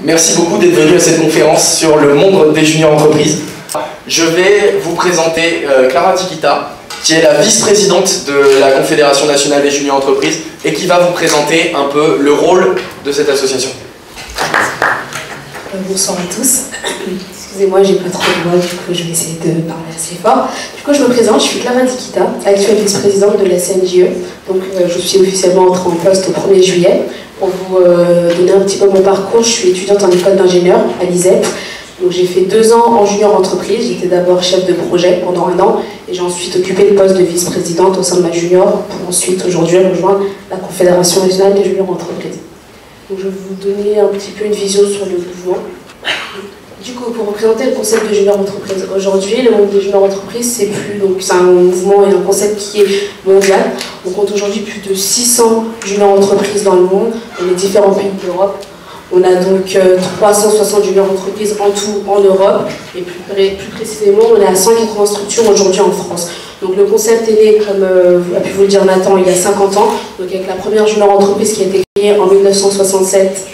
Merci beaucoup d'être venu à cette conférence sur le monde des juniors entreprises. Je vais vous présenter Clara Tikita, qui est la vice-présidente de la Confédération nationale des juniors entreprises et qui va vous présenter un peu le rôle de cette association. Bonsoir à tous. Excusez-moi, j'ai pas trop de voix, du coup je vais essayer de parler assez fort. Du coup je me présente, je suis Clara Tikita, actuelle vice-présidente de la CNJE. Donc je suis officiellement entrée en poste au 1er juillet. Pour vous donner un petit peu mon parcours, je suis étudiante en école d'ingénieur à l'ISEP. Donc j'ai fait 2 ans en junior entreprise, j'étais d'abord chef de projet pendant 1 an et j'ai ensuite occupé le poste de vice-présidente au sein de ma junior pour ensuite aujourd'hui rejoindre la Confédération nationale des juniors entreprises. Donc je vais vous donner un petit peu une vision sur le mouvement. Du coup, pour représenter le concept de junior entreprise, aujourd'hui, le monde des junior entreprises, c'est un mouvement et un concept qui est mondial. On compte aujourd'hui plus de 600 junior entreprises dans le monde, dans les différents pays d'Europe. On a donc 360 junior entreprises en tout en Europe, et plus précisément, on est à 180 structures aujourd'hui en France. Donc le concept est né, comme a pu vous le dire Nathan, il y a 50 ans, donc avec la première junior entreprise qui a été créée en 1967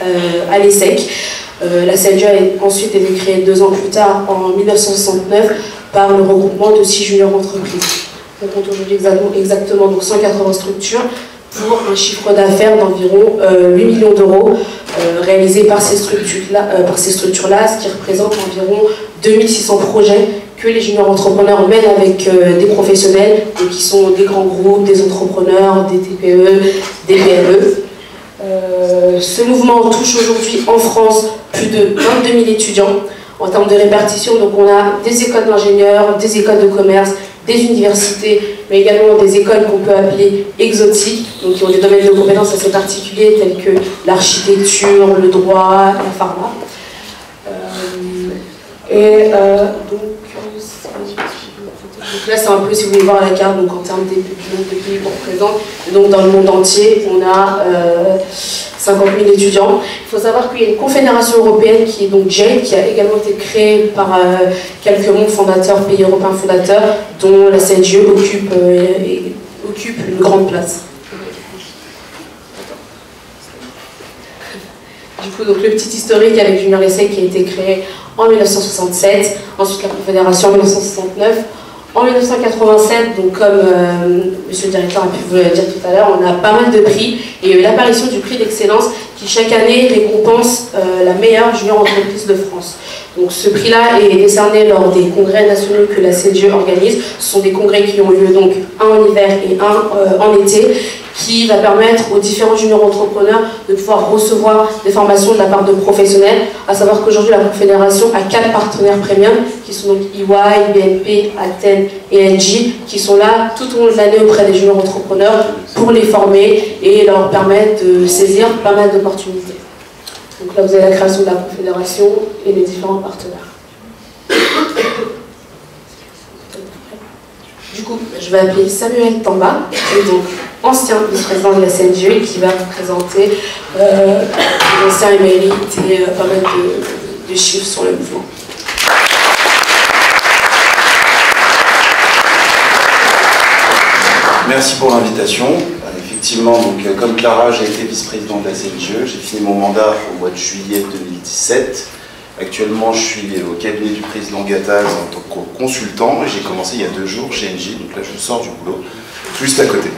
à l'ESSEC. La CNJE a ensuite été créée 2 ans plus tard, en 1969, par le regroupement de 6 junior entreprises. On compte aujourd'hui exactement donc 180 structures pour un chiffre d'affaires d'environ 8 millions d'euros réalisés par ces structures-là, ce qui représente environ 2600 projets que les juniors entrepreneurs mènent avec des professionnels, donc qui sont des grands groupes, des entrepreneurs, des TPE, des PME. Ce mouvement touche aujourd'hui en France plus de 22 000 étudiants. En termes de répartition, donc on a des écoles d'ingénieurs, des écoles de commerce, des universités, mais également des écoles qu'on peut appeler exotiques, donc qui ont des domaines de compétences assez particuliers tels que l'architecture, le droit, la pharma. Donc là, c'est un peu, si vous voulez voir la carte, donc en termes de pays qu'on représente. Donc dans le monde entier, on a 50 000 étudiants. Il faut savoir qu'il y a une confédération européenne qui est donc JADE, qui a également été créée par quelques mondes fondateurs, pays européens fondateurs, dont la CNJE occupe une grande place. Du coup, donc le petit historique avec Junior Essay qui a été créé en 1967, ensuite la Confédération en 1969. En 1987, donc comme monsieur le directeur a pu vous le dire tout à l'heure, on a pas mal de prix et il y a eu l'apparition du prix d'excellence qui chaque année récompense la meilleure junior entreprise de France. Donc ce prix-là est décerné lors des congrès nationaux que la CNJE organise. Ce sont des congrès qui ont lieu donc un en hiver et un en été, qui va permettre aux différents juniors entrepreneurs de pouvoir recevoir des formations de la part de professionnels, à savoir qu'aujourd'hui la Confédération a 4 partenaires premium, qui sont donc EY, BNP, Athènes et Engie, qui sont là tout au long de l'année auprès des juniors entrepreneurs pour les former et leur permettre de saisir pas mal d'opportunités. Donc là vous avez la création de la Confédération et les différents partenaires. Du coup, je vais appeler Samuel Tamba, qui est donc ancien vice-président de la CNJE, qui va vous présenter les anciens émérites et pas mal de chiffres sur le mouvement. Merci pour l'invitation. Effectivement, donc, comme Clara, j'ai été vice-président de la CNJE. J'ai fini mon mandat au mois de juillet 2017. Actuellement, je suis au cabinet du président Gattaz en tant que consultant. J'ai commencé il y a 2 jours chez Engie, donc là je sors du boulot, juste à côté.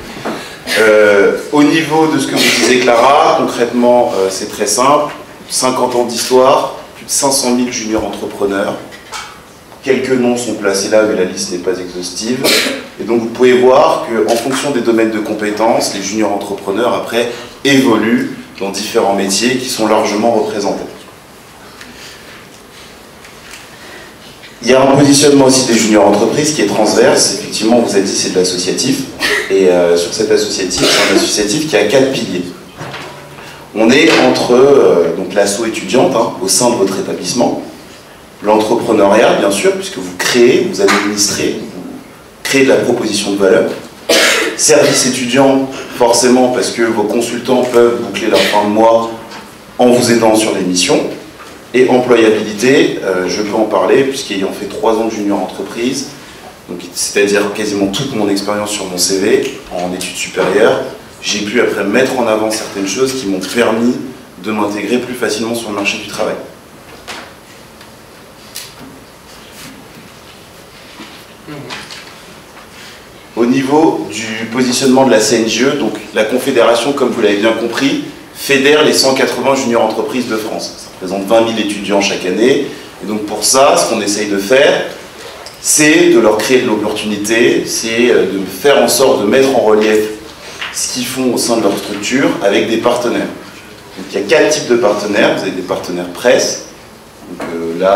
Au niveau de ce que vous disiez Clara, concrètement c'est très simple, 50 ans d'histoire, plus de 500 000 juniors entrepreneurs, quelques noms sont placés là mais la liste n'est pas exhaustive, et donc vous pouvez voir qu'en fonction des domaines de compétences, les juniors entrepreneurs après évoluent dans différents métiers qui sont largement représentés. Il y a un positionnement aussi des juniors entreprises qui est transverse. Effectivement, on vous a dit c'est de l'associatif. Et sur cet associatif, c'est un associatif qui a 4 piliers. On est entre donc l'asso étudiante au sein de votre établissement, l'entrepreneuriat bien sûr, puisque vous créez, vous administrez, vous créez de la proposition de valeur. Service étudiant, forcément, parce que vos consultants peuvent boucler leur fin de mois en vous aidant sur les missions. Et employabilité, je peux en parler, puisqu'ayant fait 3 ans de junior entreprise, c'est-à-dire quasiment toute mon expérience sur mon CV, en études supérieures, j'ai pu après mettre en avant certaines choses qui m'ont permis de m'intégrer plus facilement sur le marché du travail. Au niveau du positionnement de la CNJE, donc la Confédération, comme vous l'avez bien compris, fédère les 180 juniors entreprises de France. Ça représente 20 000 étudiants chaque année. Et donc pour ça, ce qu'on essaye de faire, c'est de leur créer de l'opportunité, c'est de faire en sorte de mettre en relief ce qu'ils font au sein de leur structure avec des partenaires. Donc il y a 4 types de partenaires. Vous avez des partenaires presse. Donc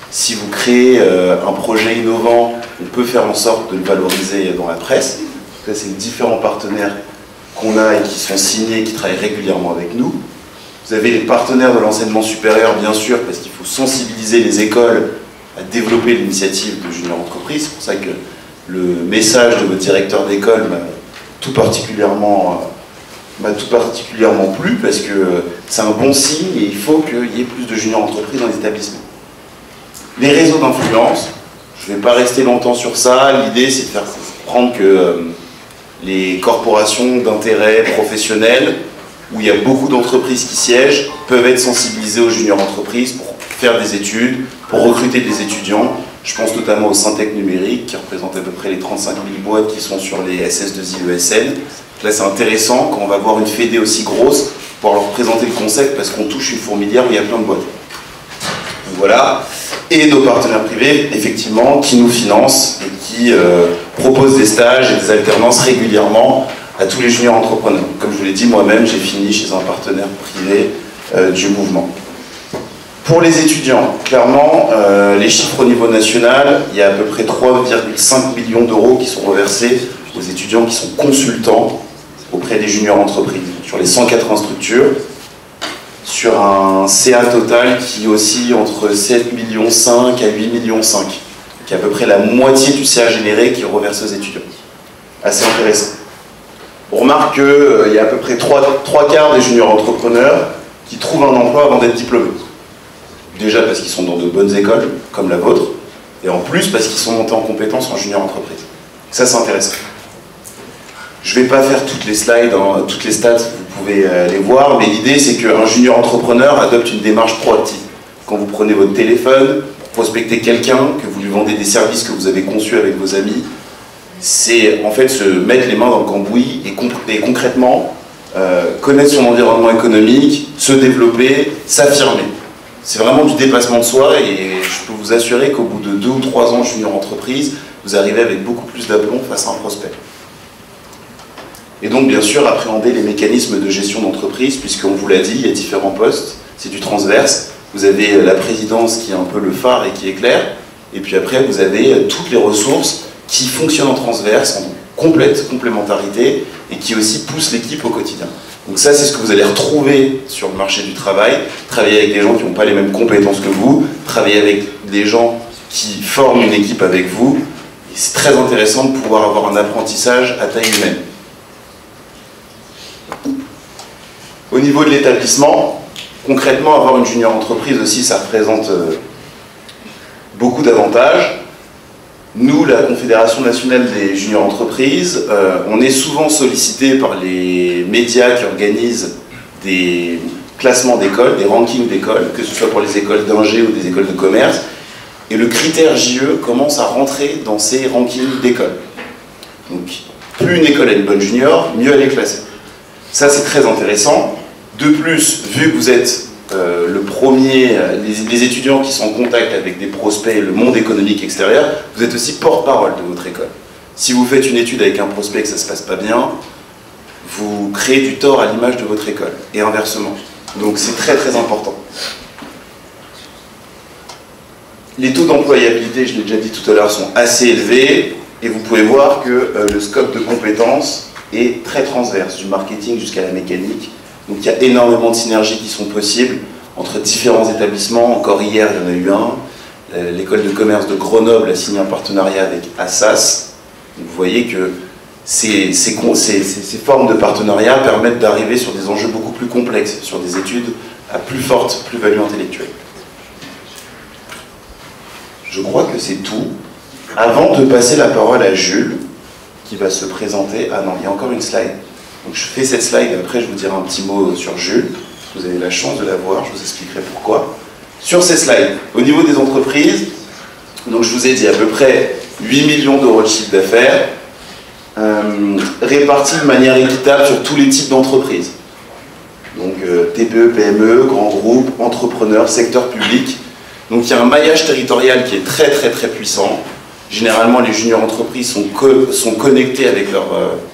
si vous créez un projet innovant, on peut faire en sorte de le valoriser dans la presse. Ça, c'est les différents partenaires qu'on a et qui sont signés, qui travaillent régulièrement avec nous. Vous avez les partenaires de l'enseignement supérieur, bien sûr, parce qu'il faut sensibiliser les écoles à développer l'initiative de junior entreprise. C'est pour ça que le message de votre directeur d'école m'a tout particulièrement plu, parce que c'est un bon signe et il faut qu'il y ait plus de junior entreprises dans les établissements. Les réseaux d'influence, je ne vais pas rester longtemps sur ça. L'idée, c'est de faire comprendre que les corporations d'intérêt professionnel, où il y a beaucoup d'entreprises qui siègent, peuvent être sensibilisées aux juniors entreprises pour faire des études, pour recruter des étudiants. Je pense notamment au Syntec numérique, qui représente à peu près les 35 000 boîtes qui sont sur les SS2I ESN. Là, c'est intéressant, quand on va voir une fédé aussi grosse, pour leur présenter le concept, parce qu'on touche une fourmilière où il y a plein de boîtes. Donc voilà. Et nos partenaires privés, effectivement, qui nous financent et qui proposent des stages et des alternances régulièrement à tous les juniors entrepreneurs. Comme je vous l'ai dit, moi-même, j'ai fini chez un partenaire privé du mouvement. Pour les étudiants, clairement, les chiffres au niveau national, il y a à peu près 3,5 millions d'euros qui sont reversés aux étudiants qui sont consultants auprès des juniors entreprises, sur les 180 structures, sur un CA total qui oscille entre 7,5 millions à 8,5 millions, qui est à peu près la moitié du CA généré qui est reversé aux étudiants. Assez intéressant. On remarque qu'il y a à peu près 3 quarts des juniors entrepreneurs qui trouvent un emploi avant d'être diplômés. Déjà parce qu'ils sont dans de bonnes écoles, comme la vôtre, et en plus parce qu'ils sont montés en compétences en junior entreprise. Ça, c'est intéressant. Je ne vais pas faire toutes les slides, toutes les stats, vous pouvez les voir, mais l'idée c'est qu'un junior entrepreneur adopte une démarche proactive. Quand vous prenez votre téléphone, pour prospecter quelqu'un, que vous lui vendez des services que vous avez conçus avec vos amis, c'est en fait se mettre les mains dans le cambouis et concrètement connaître son environnement économique, se développer, s'affirmer. C'est vraiment du dépassement de soi et je peux vous assurer qu'au bout de 2 ou 3 ans junior entreprise, vous arrivez avec beaucoup plus d'aplomb face à un prospect. Et donc, bien sûr, appréhender les mécanismes de gestion d'entreprise, puisqu'on vous l'a dit, il y a différents postes, c'est du transverse. Vous avez la présidence qui est un peu le phare et qui éclaire, et puis après, vous avez toutes les ressources qui fonctionnent en transverse, en complète complémentarité, et qui aussi poussent l'équipe au quotidien. Donc ça, c'est ce que vous allez retrouver sur le marché du travail, travailler avec des gens qui n'ont pas les mêmes compétences que vous, travailler avec des gens qui forment une équipe avec vous, et c'est très intéressant de pouvoir avoir un apprentissage à taille humaine. Au niveau de l'établissement, concrètement, avoir une junior entreprise aussi, ça représente beaucoup d'avantages. Nous, la Confédération nationale des juniors entreprises, on est souvent sollicité par les médias qui organisent des classements d'écoles, des rankings d'écoles, que ce soit pour les écoles d'ingé ou des écoles de commerce. Et le critère JE commence à rentrer dans ces rankings d'écoles. Donc, plus une école a une bonne junior, mieux elle est classée. Ça, c'est très intéressant. De plus, vu que vous êtes le premier, les étudiants qui sont en contact avec des prospects, le monde économique extérieur, vous êtes aussi porte-parole de votre école. Si vous faites une étude avec un prospect et que ça ne se passe pas bien, vous créez du tort à l'image de votre école, et inversement. Donc c'est très très important. Les taux d'employabilité, je l'ai déjà dit tout à l'heure, sont assez élevés, et vous pouvez voir que le scope de compétences est très transverse, du marketing jusqu'à la mécanique. Donc il y a énormément de synergies qui sont possibles entre différents établissements. Encore hier, il y en a eu un. L'école de commerce de Grenoble a signé un partenariat avec Assas. Donc, vous voyez que ces formes de partenariat permettent d'arriver sur des enjeux beaucoup plus complexes, sur des études à plus forte plus-value intellectuelle. Je crois que c'est tout. Avant de passer la parole à Jules, qui va se présenter... Ah non, il y a encore une slide. Donc je fais cette slide et après je vous dirai un petit mot sur Jules. puisque vous avez la chance de la voir, je vous expliquerai pourquoi. Sur ces slides, au niveau des entreprises, donc je vous ai dit à peu près 8 millions d'euros de chiffre d'affaires, répartis de manière équitable sur tous les types d'entreprises. Donc TPE, PME, grands groupes, entrepreneurs, secteur public. Donc il y a un maillage territorial qui est très puissant. Généralement, les juniors entreprises sont connectés avec leur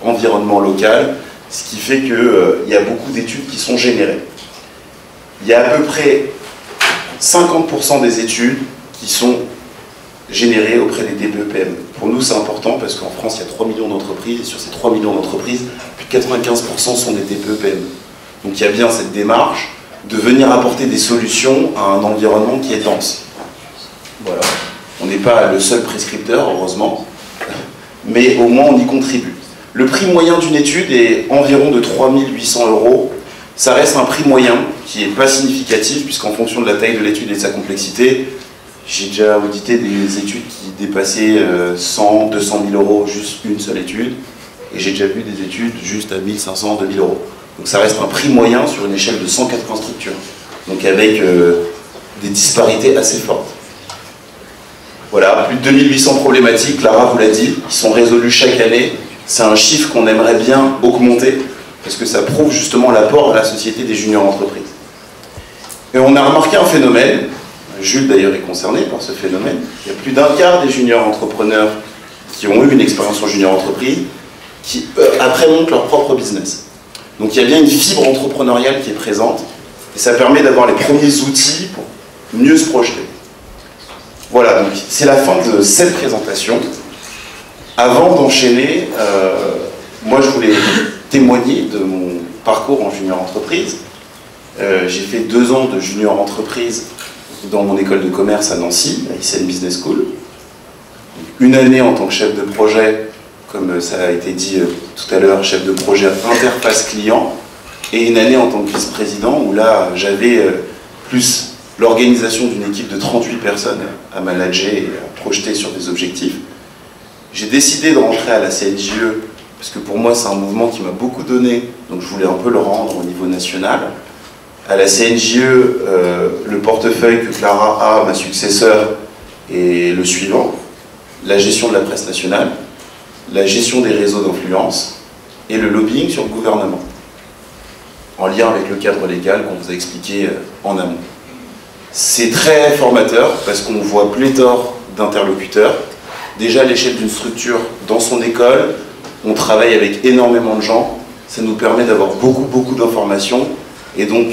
environnement local, ce qui fait qu'il y a beaucoup d'études qui sont générées. Il y a à peu près 50% des études qui sont générées auprès des TPE-PME. Pour nous, c'est important parce qu'en France, il y a 3 millions d'entreprises, et sur ces 3 millions d'entreprises, plus de 95% sont des TPE-PME. Donc il y a bien cette démarche de venir apporter des solutions à un environnement qui est dense. Voilà. On n'est pas le seul prescripteur, heureusement, mais au moins on y contribue. Le prix moyen d'une étude est environ de 3 800 €. Ça reste un prix moyen qui n'est pas significatif, puisqu'en fonction de la taille de l'étude et de sa complexité, j'ai déjà audité des études qui dépassaient 100, 200 000 €, juste une seule étude, et j'ai déjà vu des études juste à 1 500, 2 000 €. Donc ça reste un prix moyen sur une échelle de 180 structures, donc avec des disparités assez fortes. Voilà, plus de 2800 problématiques, Clara vous l'a dit, qui sont résolues chaque année. C'est un chiffre qu'on aimerait bien augmenter, parce que ça prouve justement l'apport à la société des juniors entreprises. Et on a remarqué un phénomène, Jules d'ailleurs est concerné par ce phénomène, il y a plus d'un quart des juniors entrepreneurs qui ont eu une expérience en junior entreprise, qui après montent leur propre business. Donc il y a bien une fibre entrepreneuriale qui est présente, et ça permet d'avoir les premiers outils pour mieux se projeter. Voilà, donc c'est la fin de cette présentation. Avant d'enchaîner, moi je voulais témoigner de mon parcours en junior entreprise. J'ai fait 2 ans de junior entreprise dans mon école de commerce à Nancy, à ICN Business School. Une année en tant que chef de projet, comme ça a été dit tout à l'heure, chef de projet interface client, et une année en tant que vice-président, où là j'avais plus l'organisation d'une équipe de 38 personnes à manager et à projeter sur des objectifs. J'ai décidé de rentrer à la CNJE, parce que pour moi c'est un mouvement qui m'a beaucoup donné, donc je voulais un peu le rendre au niveau national. À la CNJE, le portefeuille que Clara a, ma successeur, est le suivant: la gestion de la presse nationale, la gestion des réseaux d'influence et le lobbying sur le gouvernement, en lien avec le cadre légal qu'on vous a expliqué en amont. C'est très formateur parce qu'on voit pléthore d'interlocuteurs. Déjà à l'échelle d'une structure, dans son école, on travaille avec énormément de gens, ça nous permet d'avoir beaucoup d'informations, et donc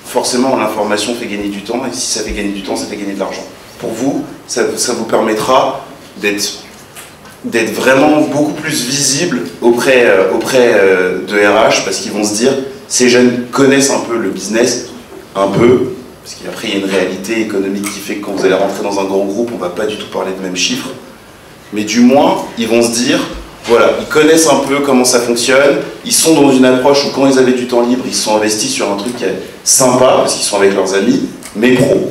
forcément l'information fait gagner du temps, et si ça fait gagner du temps, ça fait gagner de l'argent. Pour vous, ça vous permettra d'être vraiment beaucoup plus visible auprès de RH, parce qu'ils vont se dire, ces jeunes connaissent un peu le business, un peu, parce qu'après il y a une réalité économique qui fait que quand vous allez rentrer dans un grand groupe, on ne va pas du tout parler de mêmes chiffres, mais du moins, ils vont se dire, voilà, ils connaissent un peu comment ça fonctionne, ils sont dans une approche où quand ils avaient du temps libre, ils se sont investis sur un truc qui est sympa, parce qu'ils sont avec leurs amis, mais pro.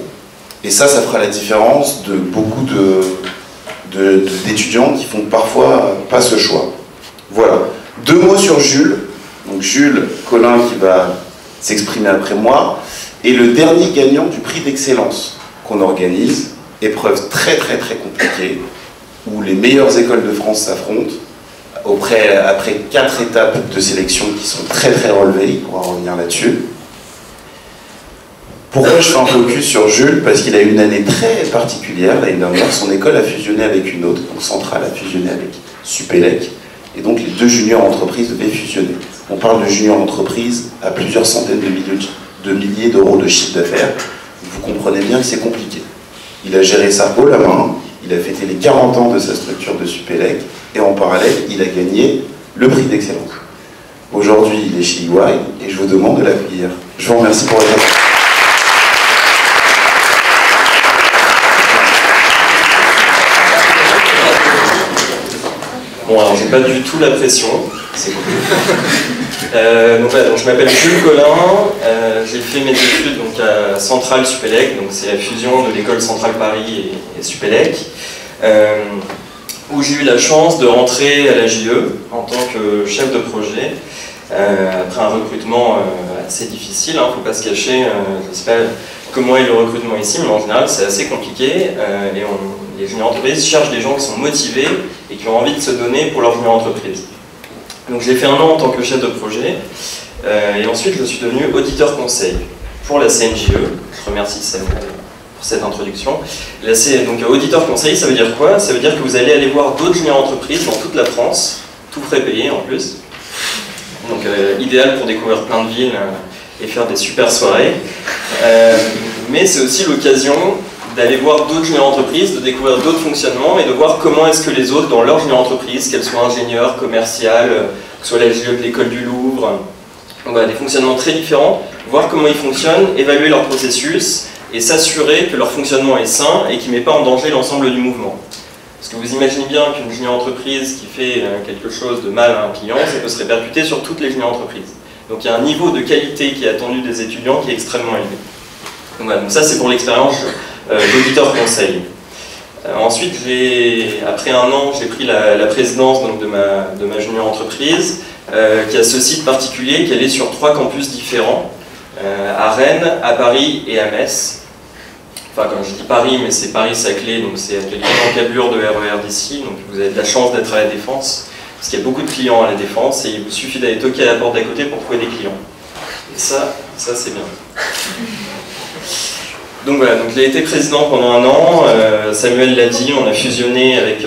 Et ça fera la différence de beaucoup d'étudiants qui font parfois pas ce choix. Voilà. 2 mots sur Jules. Donc Jules Collin, qui va s'exprimer après moi, est le dernier gagnant du prix d'excellence qu'on organise, épreuve très compliquée, où les meilleures écoles de France s'affrontent, après 4 étapes de sélection qui sont très relevées, on va revenir là-dessus. Pourquoi je fais un focus sur Jules? Parce qu'il a eu une année très particulière. L'année dernière, son école a fusionné avec une autre, donc Centrale a fusionné avec Supélec, et donc les 2 juniors entreprises devaient fusionner. On parle de juniors entreprises à plusieurs centaines de milliers d'euros de chiffre d'affaires. Vous comprenez bien que c'est compliqué. Il a géré ça haut la main, il a fêté les 40 ans de sa structure de Supélec, et en parallèle, il a gagné le prix d'excellence. Aujourd'hui, il est chez EY, et je vous demande de l'accueillir. Je vous remercie pour votre attention. Bon, alors j'ai pas du tout la pression, c'est cool. Donc voilà, je m'appelle Jules Collin, j'ai fait mes études donc, à Centrale Supélec, donc c'est la fusion de l'école Centrale Paris et Supélec, où j'ai eu la chance de rentrer à la JE en tant que chef de projet après un recrutement assez difficile, il ne faut pas se cacher, je ne sais pas comment est le recrutement ici, mais en général c'est assez compliqué, les juniors entreprises cherchent des gens qui sont motivés et qui ont envie de se donner pour leur junior entreprise. Donc j'ai fait 1 an en tant que chef de projet, et ensuite je suis devenu auditeur conseil pour la CNJE. Je remercie Samuel pour cette introduction. Donc auditeur conseil, ça veut dire quoi? Ça veut dire que vous allez aller voir d'autres juniors entreprises dans toute la France, tout frais payé en plus. Donc idéal pour découvrir plein de villes et faire des super soirées. Mais c'est aussi l'occasion d'aller voir d'autres juniors entreprises, de découvrir d'autres fonctionnements et de voir comment est-ce que les autres, dans leur junior entreprise, qu'elles soient ingénieurs, commerciales, que ce soit la GE de l'école du Louvre, donc voilà, des fonctionnements très différents, voir comment ils fonctionnent, évaluer leur processus et s'assurer que leur fonctionnement est sain et qu'il ne met pas en danger l'ensemble du mouvement. Parce que vous imaginez bien qu'une junior entreprise qui fait quelque chose de mal à un client, ça peut se répercuter sur toutes les junior entreprises. Donc il y a un niveau de qualité qui est attendu des étudiants qui est extrêmement élevé. Donc, voilà, donc ça c'est pour l'expérience d'auditeur conseil. Ensuite, après 1 an, j'ai pris la présidence donc, de ma junior entreprise, qui a ce site particulier, qu'elle est sur 3 campus différents, à Rennes, à Paris et à Metz. Enfin, quand je dis Paris, mais c'est Paris-Saclay, donc c'est à quelques encablures de RER d'ici, donc vous avez de la chance d'être à la Défense, parce qu'il y a beaucoup de clients à la Défense, et il vous suffit d'aller toquer à la porte d'à côté pour trouver des clients. Et ça c'est bien. Donc voilà, donc j'ai été président pendant 1 an, Samuel l'a dit, on a fusionné avec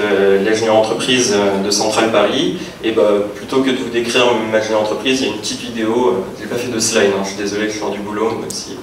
la junior entreprise de Centrale Paris, et plutôt que de vous décrire ma junior entreprise, il y a une petite vidéo, j'ai pas fait de slide, je suis désolé, je sors du boulot, même si...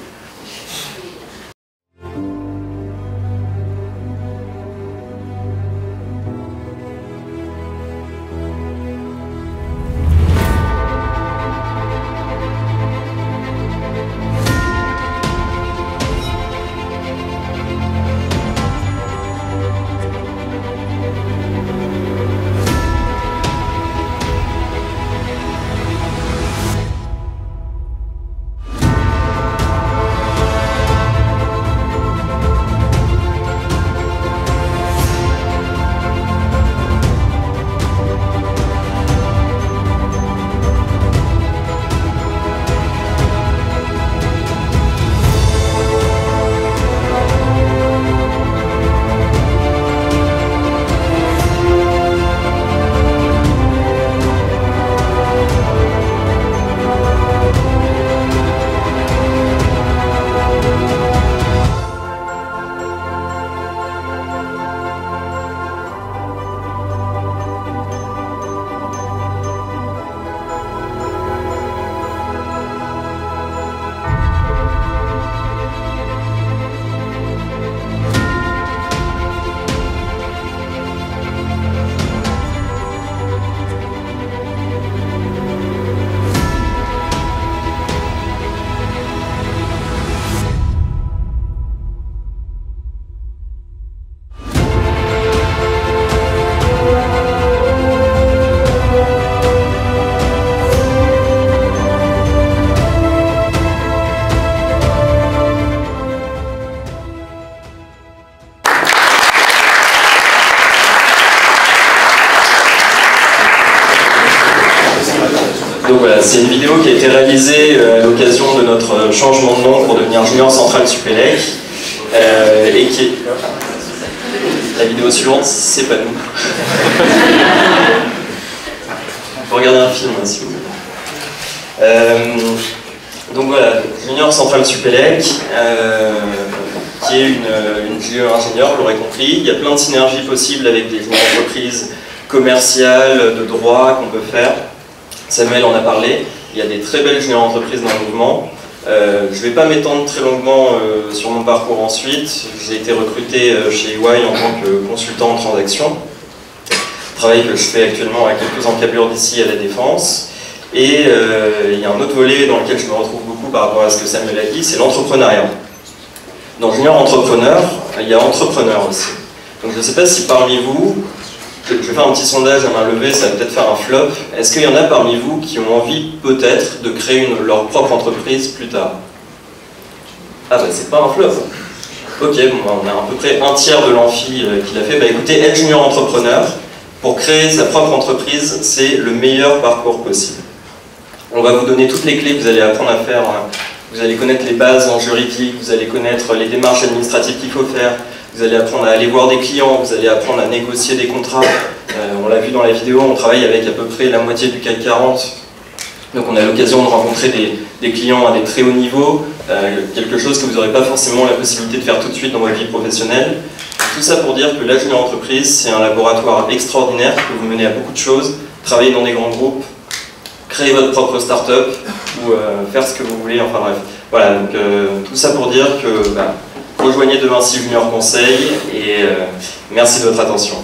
Donc voilà, c'est une vidéo qui a été réalisée à l'occasion de notre changement de nom pour devenir Junior Centrale Supélec, et qui est... La vidéo suivante, c'est pas nous. Faut regarder un film, si vous voulez. Donc voilà, Junior Centrale Supélec, qui est une GE ingénieure, vous l'aurez compris. Il y a plein de synergies possibles avec des entreprises commerciales, de droit qu'on peut faire. Samuel en a parlé, il y a des très belles junior entreprises dans le mouvement. Je ne vais pas m'étendre très longuement sur mon parcours ensuite. J'ai été recruté chez EY en tant que consultant en transaction, travail que je fais actuellement à quelques encablures d'ici à la Défense. Et il y a un autre volet dans lequel je me retrouve beaucoup par rapport à ce que Samuel a dit, c'est l'entrepreneuriat. Dans Junior Entrepreneur, il y a entrepreneur aussi. Donc je ne sais pas si parmi vous, je vais faire un petit sondage à main levée, ça va peut-être faire un flop. Est-ce qu'il y en a parmi vous qui ont envie peut-être de créer leur propre entreprise plus tard? Ah bah c'est pas un flop. Ok, bon, on a à peu près un tiers de l'amphi qui l'a fait. Bah écoutez, être junior entrepreneur, pour créer sa propre entreprise, c'est le meilleur parcours possible. On va vous donner toutes les clés que vous allez apprendre à faire. Vous allez connaître les bases en juridique, vous allez connaître les démarches administratives qu'il faut faire, vous allez apprendre à aller voir des clients, vous allez apprendre à négocier des contrats. On l'a vu dans la vidéo, on travaille avec à peu près la moitié du CAC 40. Donc on a l'occasion de rencontrer des clients à des très hauts niveaux, quelque chose que vous n'aurez pas forcément la possibilité de faire tout de suite dans votre vie professionnelle. Tout ça pour dire que la Junior Entreprise, c'est un laboratoire extraordinaire qui peut vous mener à beaucoup de choses, travailler dans des grands groupes, créer votre propre start-up ou faire ce que vous voulez, enfin bref. Voilà, donc tout ça pour dire que rejoignez De Vinci Junior Conseil et merci de votre attention.